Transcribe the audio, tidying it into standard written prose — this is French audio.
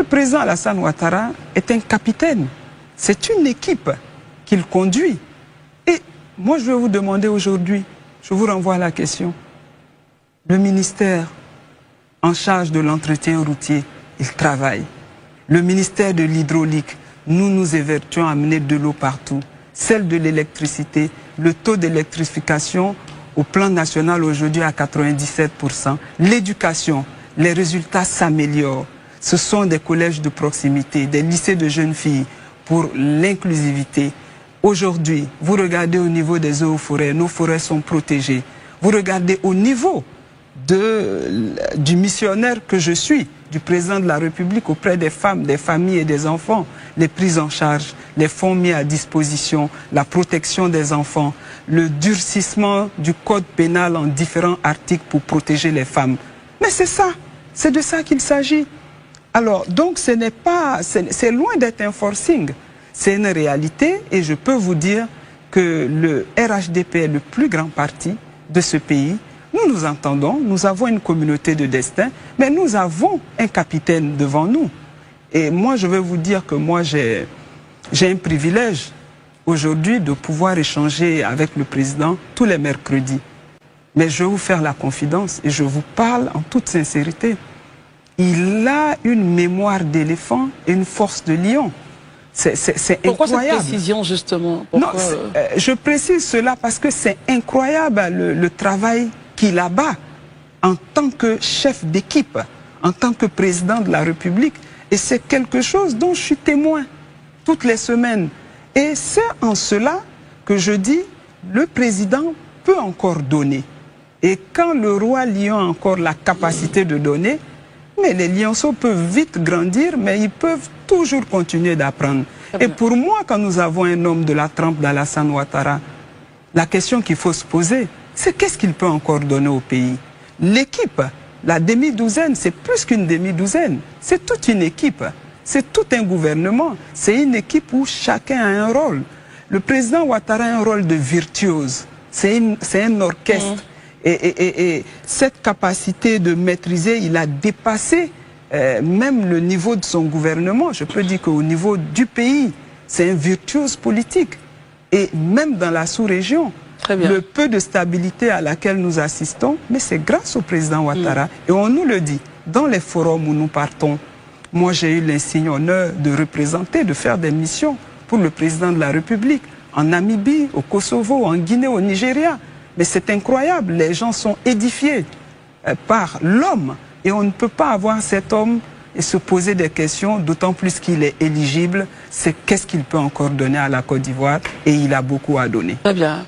président Alassane Ouattara est un capitaine. C'est une équipe qu'il conduit. Et moi, je vais vous demander aujourd'hui, je vous renvoie à la question. Le ministère en charge de l'entretien routier, il travaille. Le ministère de l'hydraulique, nous nous évertuons à amener de l'eau partout. Celle de l'électricité, le taux d'électrification au plan national aujourd'hui à 97%. L'éducation, les résultats s'améliorent. Ce sont des collèges de proximité, des lycées de jeunes filles pour l'inclusivité. Aujourd'hui, vous regardez au niveau des eaux forêts, nos forêts sont protégées. Vous regardez au niveau du missionnaire que je suis, du président de la République auprès des femmes, des familles et des enfants, les prises en charge, les fonds mis à disposition, la protection des enfants, le durcissement du code pénal en différents articles pour protéger les femmes. Mais c'est ça, c'est de ça qu'il s'agit. Alors, donc, ce n'est pas, c'est loin d'être un forcing. C'est une réalité et je peux vous dire que le RHDP est le plus grand parti de ce pays. Nous nous entendons, nous avons une communauté de destin, mais nous avons un capitaine devant nous. Et moi, je vais vous dire que moi, j'ai un privilège aujourd'hui de pouvoir échanger avec le président tous les mercredis. Mais je vais vous faire la confidence et je vous parle en toute sincérité. Il a une mémoire d'éléphant et une force de lion. C'est incroyable. Pourquoi cette précision, justement? Pourquoi... Non, je précise cela parce que c'est incroyable le travail qu'il abat en tant que chef d'équipe, en tant que président de la République. Et c'est quelque chose dont je suis témoin toutes les semaines. Et c'est en cela que je dis, le président peut encore donner. Et quand le roi lion a encore la capacité de donner, mais les lionceaux peuvent vite grandir, mais ils peuvent toujours continuer d'apprendre. Et pour moi, quand nous avons un homme de la trempe d'Alassane Ouattara, la question qu'il faut se poser, c'est qu'est-ce qu'il peut encore donner au pays? L'équipe, la demi-douzaine, c'est plus qu'une demi-douzaine. C'est toute une équipe. C'est tout un gouvernement. C'est une équipe où chacun a un rôle. Le président Ouattara a un rôle de virtuose. C'est un orchestre. Et cette capacité de maîtriser, il a dépassé même le niveau de son gouvernement. Je peux dire qu'au niveau du pays, c'est un virtuose politique. Et même dans la sous-région, le peu de stabilité à laquelle nous assistons, mais c'est grâce au président Ouattara. Et on nous le dit, dans les forums où nous partons, moi j'ai eu l'insigne honneur de représenter, de faire des missions pour le président de la République, en Namibie, au Kosovo, en Guinée, au Nigeria. Mais c'est incroyable, les gens sont édifiés par l'homme. Et on ne peut pas avoir cet homme et se poser des questions, d'autant plus qu'il est éligible. C'est qu'est-ce qu'il peut encore donner à la Côte d'Ivoire, et il a beaucoup à donner. Très bien.